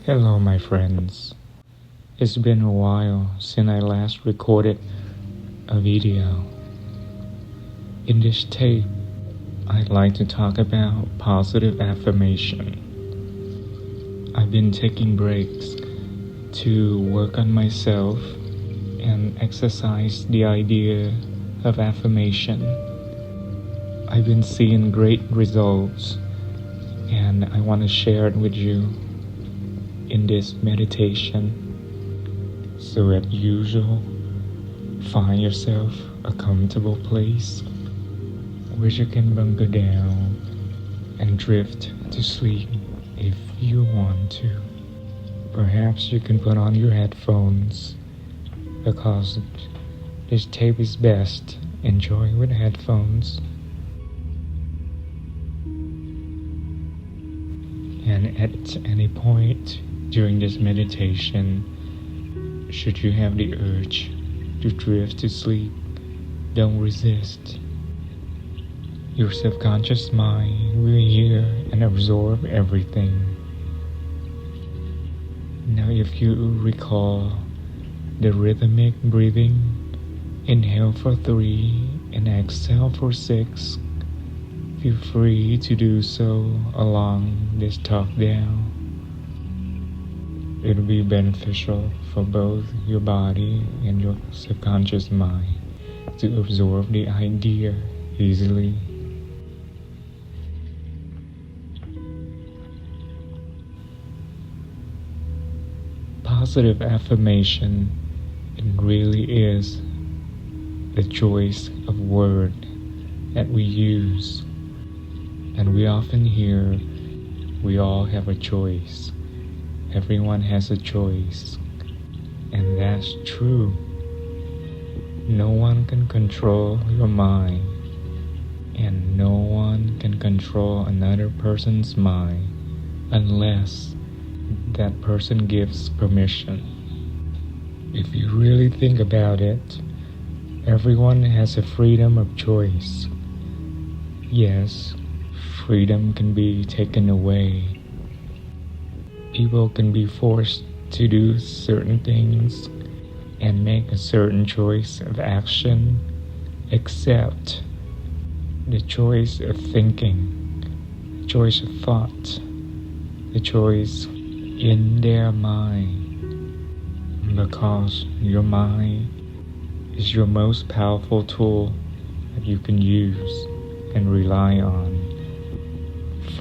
Hello, my friends. It's been a while since I last recorded a video. In this tape, I'd like to talk about positive affirmation. I've been taking breaks to work on myself and exercise the idea of affirmation. I've been seeing great results, and I want to share it with you in this meditation. So as usual, find yourself a comfortable place where you can bunker down and drift to sleep if you want to. Perhaps you can put on your headphones because this tape is best enjoyed with headphones. And at any point during this meditation, should you have the urge to drift to sleep, don't resist. Your subconscious mind will hear and absorb everything. Now if you recall the rhythmic breathing, inhale for 3 and exhale for 6. Feel free to do so along this talk down. It'll be beneficial for both your body and your subconscious mind to absorb the idea easily. Positive affirmation, it really is the choice of word that we use. And we often hear, we all have a choice. Everyone has a choice. And that's true. No one can control your mind. And no one can control another person's mind unless that person gives permission. If you really think about it, everyone has a freedom of choice. Yes, freedom can be taken away. People can be forced to do certain things and make a certain choice of action, except the choice of thinking, the choice of thought, the choice in their mind. Because your mind is your most powerful tool that you can use and rely on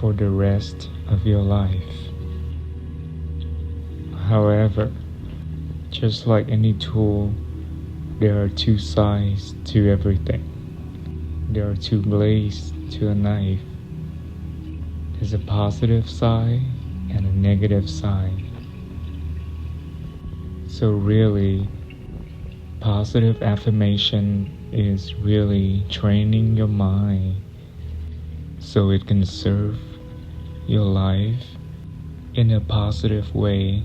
for the rest of your life. However, just like any tool, there are two sides to everything. There are two blades to a knife. There's a positive side and a negative side. So really, positive affirmation is really training your mind so it can serve your life in a positive way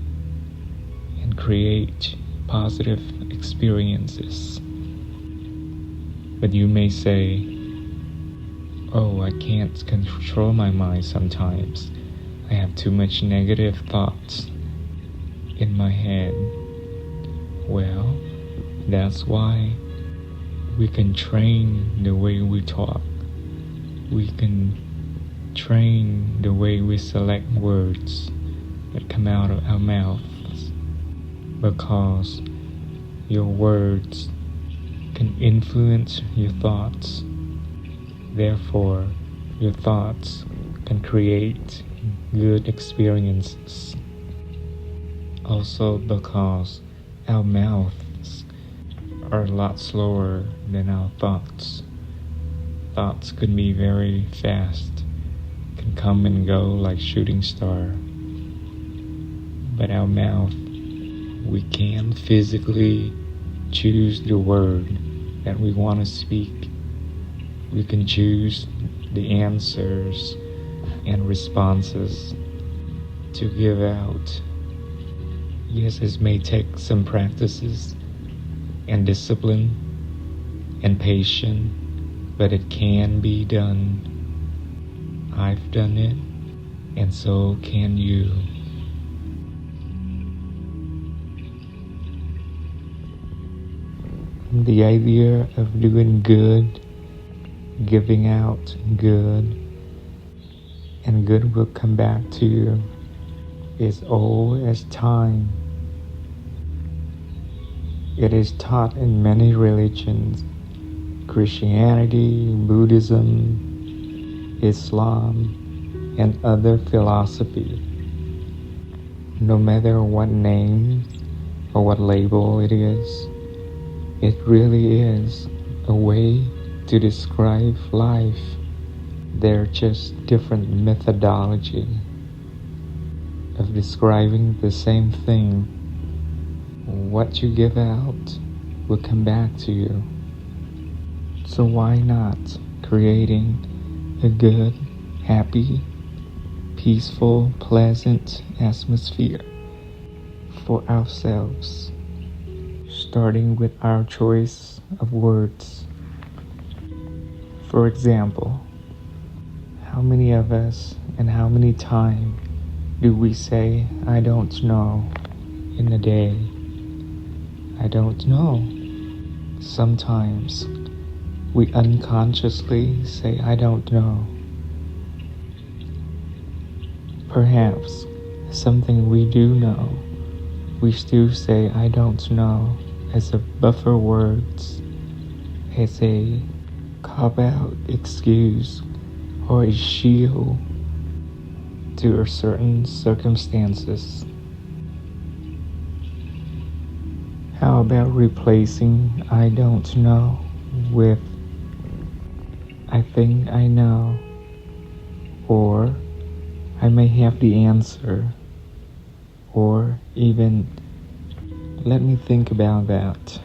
and create positive experiences. But you may say, oh, I can't control my mind sometimes. I have too much negative thoughts in my head. Well, that's why we can train the way we talk. We can train the way we select words that come out of our mouths, because your words can influence your thoughts. Therefore, your thoughts can create good experiences. Also because our mouths are a lot slower than our thoughts. Thoughts can be very fast, can come and go like shooting star. But our mouth, we can physically choose the word that we want to speak. We can choose the answers and responses to give out. Yes, it may take some practices and discipline and patience, but it can be done. I've done it, and so can you. The idea of doing good, giving out good, and good will come back to you is old as time. It is taught in many religions: Christianity, Buddhism, Islam, and other philosophy. No matter what name or what label it really is a way to describe life. They're just different methodology of describing the same thing. What you give out will come back to you. So why not creating a good, happy, peaceful, pleasant atmosphere for ourselves, starting with our choice of words. For example, how many of us and how many times do we say, I don't know, in a day? I don't know. Sometimes we unconsciously say, I don't know. Perhaps something we do know, we still say, I don't know, as a buffer words, as a cop-out excuse, or a shield to a certain circumstances. How about replacing I don't know with I think I know, or I may have the answer, or even let me think about that.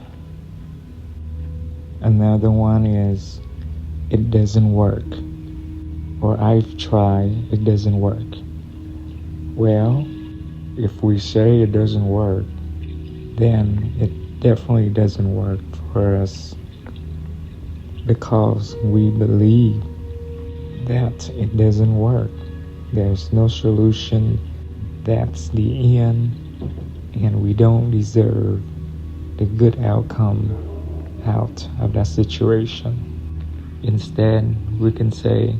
Another one is it doesn't work, or I've tried, it doesn't work. Well, if we say it doesn't work, then it definitely doesn't work for us, because we believe that it doesn't work. There's no solution. That's the end, and we don't deserve the good outcome out of that situation. Instead, we can say,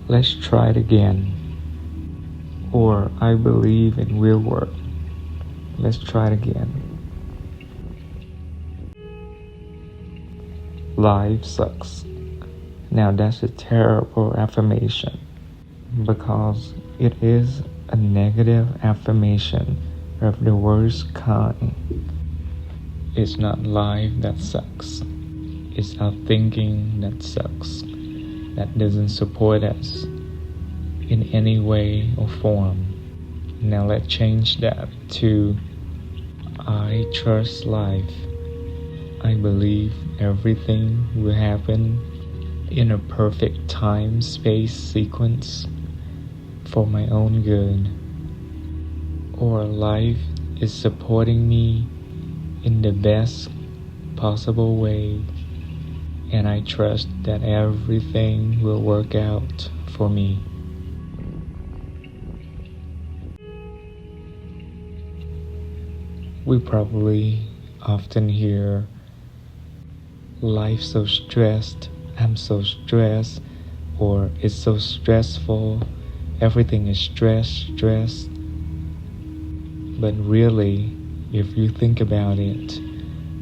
let's try it again, or I believe it will work. Let's try it again. Life sucks. Now that's a terrible affirmation, because it is a negative affirmation of the worst kind. It's not life that sucks. It's our thinking that sucks, that doesn't support us in any way or form. Now let's change that to I trust life. I believe everything will happen in a perfect time, space sequence for my own good. Or life is supporting me in the best possible way, and I trust that everything will work out for me. We probably often hear, life's so stressed, I'm so stressed, or it's so stressful, everything is stress. But really, if you think about it,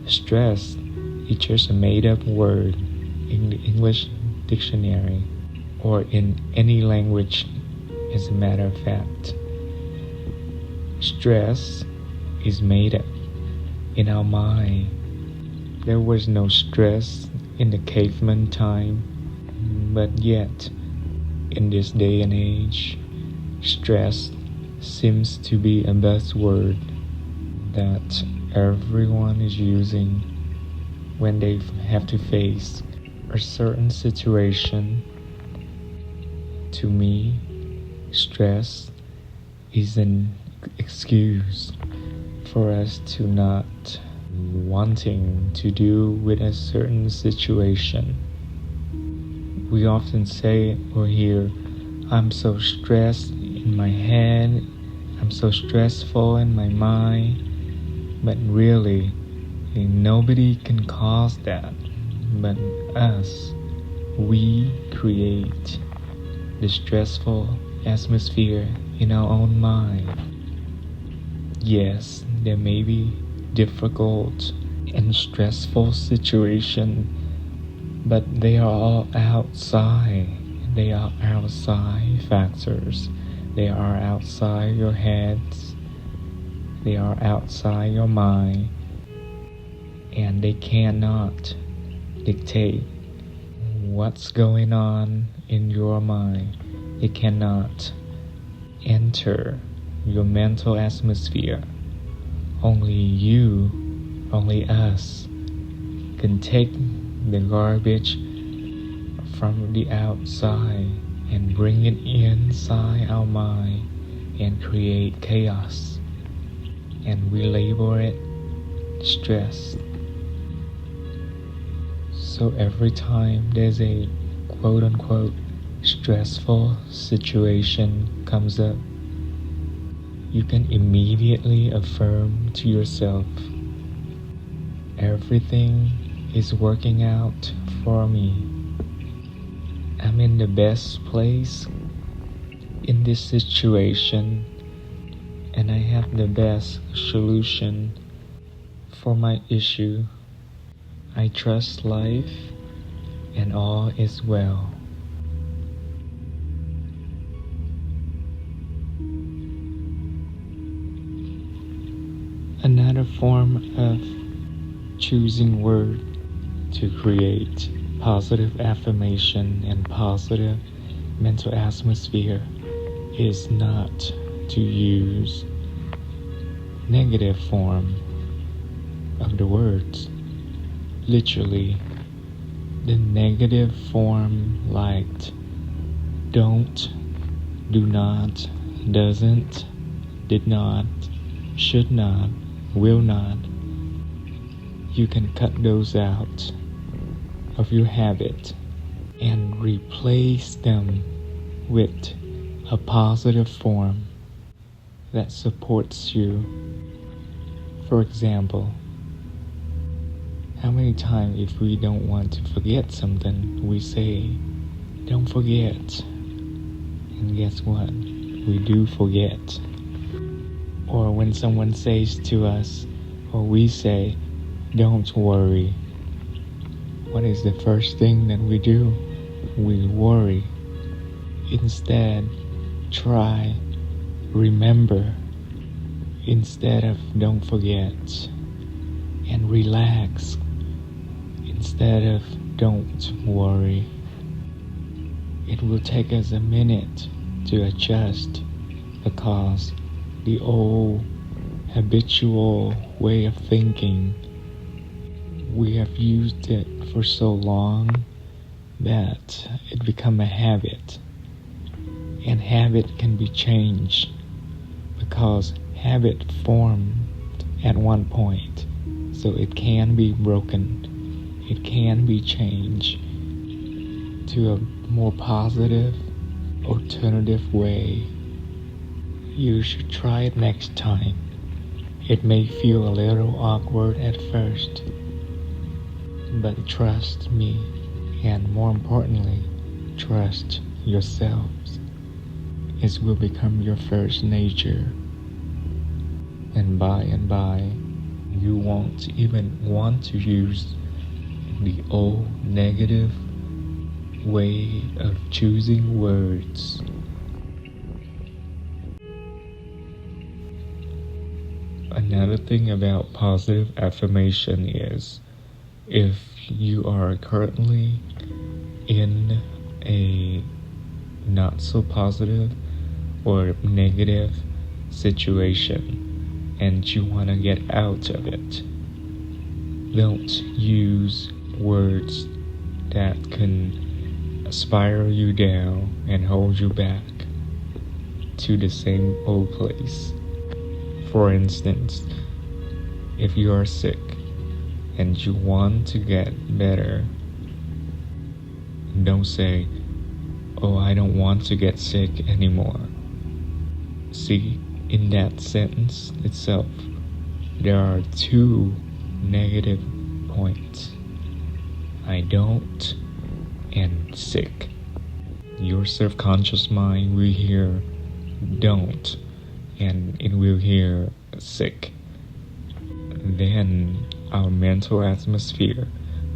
stress is just a made-up word in the English dictionary, or in any language, as a matter of fact. Stress is made up in our mind. There was no stress in the caveman time, but yet, in this day and age, stress seems to be a buzzword that everyone is using when they have to face a certain situation. To me, stress is an excuse for us to not wanting to do with a certain situation. We often say or hear, I'm so stressed in my head, I'm so stressful in my mind, but really, And nobody can cause that but us. We create the stressful atmosphere in our own mind. Yes, there may be difficult and stressful situations, but they are all outside. They are outside factors. They are outside your heads. They are outside your mind. And they cannot dictate what's going on in your mind. It cannot enter your mental atmosphere. Only you, only us, can take the garbage from the outside and bring it inside our mind and create chaos. And we label it stress. So every time there's a quote-unquote stressful situation comes up, you can immediately affirm to yourself, everything is working out for me. I'm in the best place in this situation, and I have the best solution for my issue. I trust life, and all is well. Another form of choosing words to create positive affirmation and positive mental atmosphere is not to use negative form of the words. Literally, the negative form like don't, do not, doesn't, did not, should not, will not. You can cut those out of your habit and replace them with a positive form that supports you. For example, how many times if we don't want to forget something, we say, don't forget. And guess what? We do forget. Or when someone says to us, or we say, don't worry. What is the first thing that we do? We worry. Instead, try, remember, instead of don't forget. And relax, instead of don't worry. It will take us a minute to adjust because the old habitual way of thinking, we have used it for so long that it become a habit. And habit can be changed because habit formed at one point, so it can be broken. It can be changed to a more positive, alternative way. You should try it next time. It may feel a little awkward at first, but trust me, and more importantly, trust yourselves. It will become your first nature, and by, you won't even want to use the old negative way of choosing words. Another thing about positive affirmation is if you are currently in a not so positive or negative situation and you want to get out of it, don't use words that can spiral you down and hold you back to the same old place. For instance, if you are sick and you want to get better, don't say, oh, I don't want to get sick anymore. See, in that sentence itself, there are two negative points. I don't and sick. Your subconscious mind will hear don't and it will hear sick. Then our mental atmosphere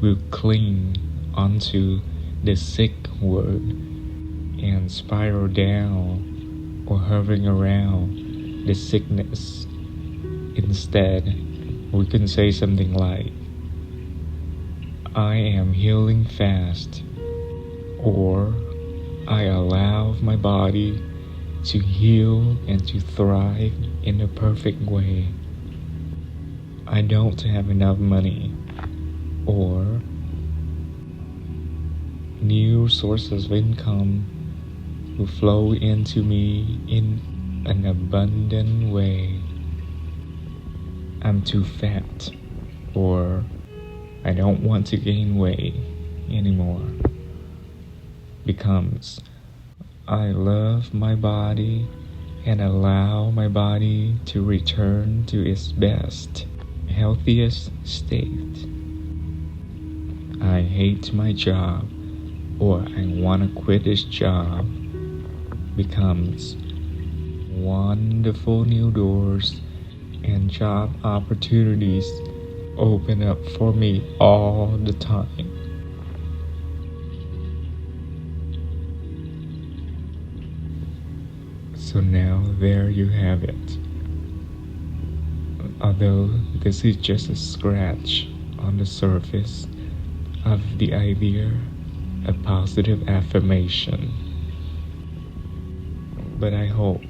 will cling onto the sick word and spiral down or hovering around the sickness. Instead, we can say something like, I am healing fast, or I allow my body to heal and to thrive in a perfect way. I don't have enough money, or new sources of income will flow into me in an abundant way. I'm too fat, or I don't want to gain weight anymore. Becomes, I love my body and allow my body to return to its best, healthiest state. I hate my job, or I want to quit this job. Becomes, wonderful new doors and job opportunities open up for me all the time. So now there you have it. Although this is just a scratch on the surface of the idea of positive affirmation, but I hope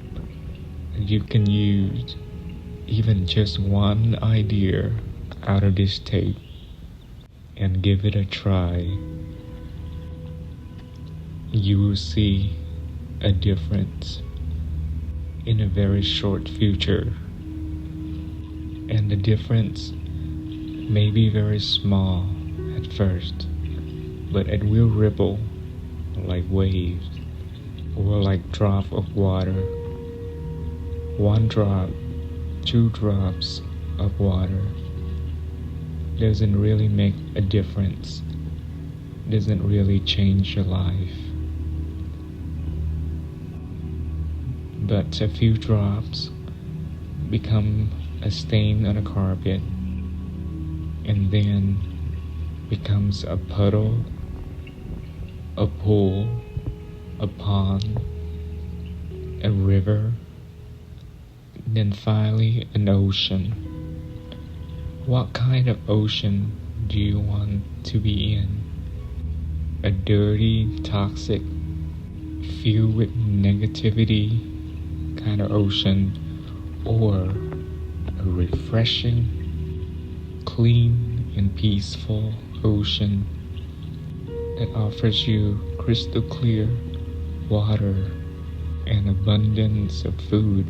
that you can use even just one idea out of this tape and give it a try. You will see a difference in a very short future, and the difference may be very small at first, but it will ripple like waves or like drop of water. One drop, 2 drops of water doesn't really make a difference, doesn't really change your life. But a few drops become a stain on a carpet, and then becomes a puddle, a pool, a pond, a river, then finally an ocean. What kind of ocean do you want to be in? A dirty, toxic, filled with negativity kind of ocean, or a refreshing, clean and peaceful ocean that offers you crystal clear water and abundance of food?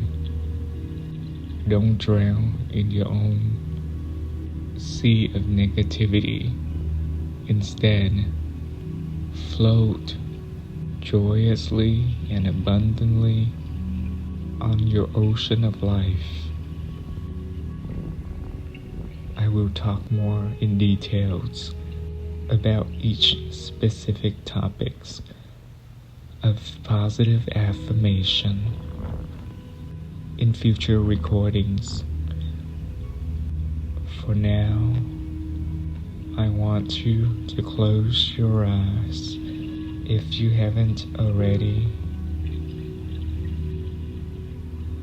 Don't drown in your own sea of negativity. Instead, float joyously and abundantly on your ocean of life. I will talk more in details about each specific topics of positive affirmation in future recordings. For now, I want you to close your eyes if you haven't already.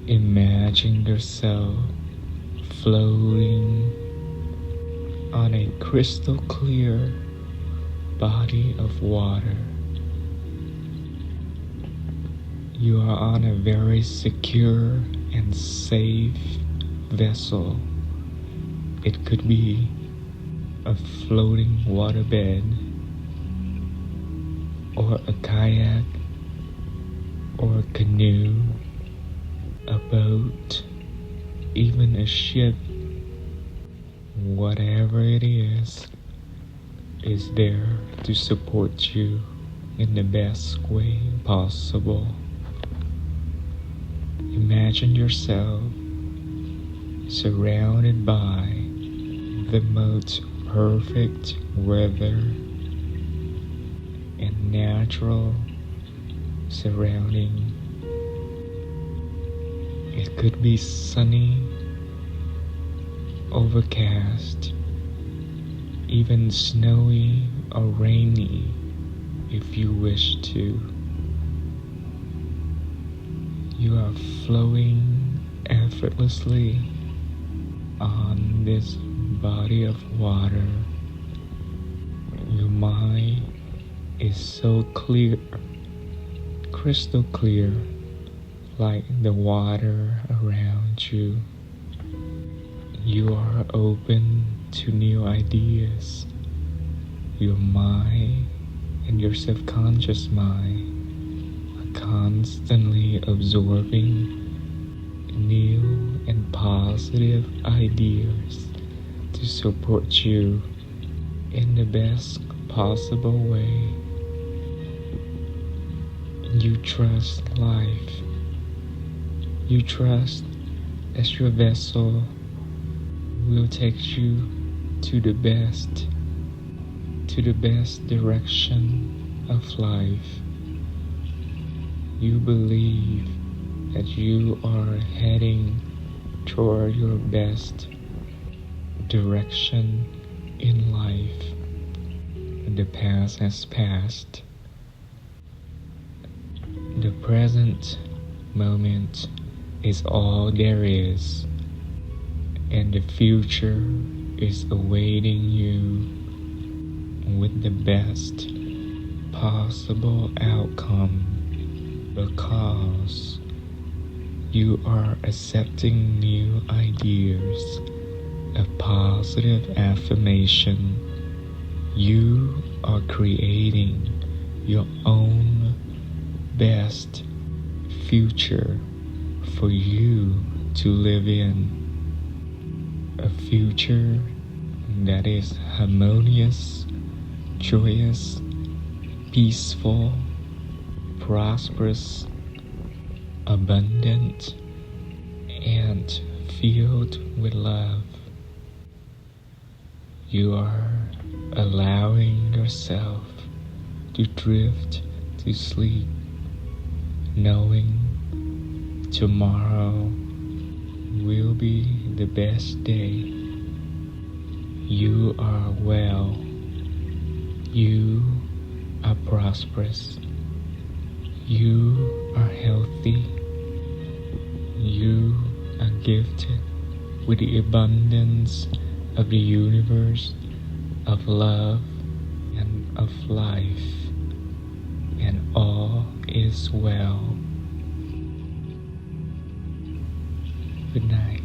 Imagine yourself floating on a crystal clear body of water. You are on a very secure and safe vessel. It could be a floating waterbed, or a kayak, or a canoe, a boat, even a ship. Whatever it is there to support you in the best way possible. Imagine yourself surrounded by the most perfect weather and natural surrounding. It could be sunny, overcast, even snowy or rainy if you wish to. You are flowing effortlessly on this body of water. Your mind is so clear, crystal clear, like the water around you. You are open to new ideas. Your mind and your subconscious mind are constantly absorbing new and positive ideas to support you in the best possible way. You trust life. You trust that your vessel will take you to the best direction of life. You believe that you are heading toward your best direction in life. The past has passed. The present moment is all there is, and the future is awaiting you with the best possible outcome, because you are accepting new ideas of positive affirmation. You are creating your own best future for you to live in. A future that is harmonious, joyous, peaceful, prosperous, abundant, and filled with love. You are allowing yourself to drift to sleep, knowing tomorrow will be the best day. You are well. You are prosperous. You are healthy. You are gifted with the abundance of the universe, of love, and of life, and all is well. Good night.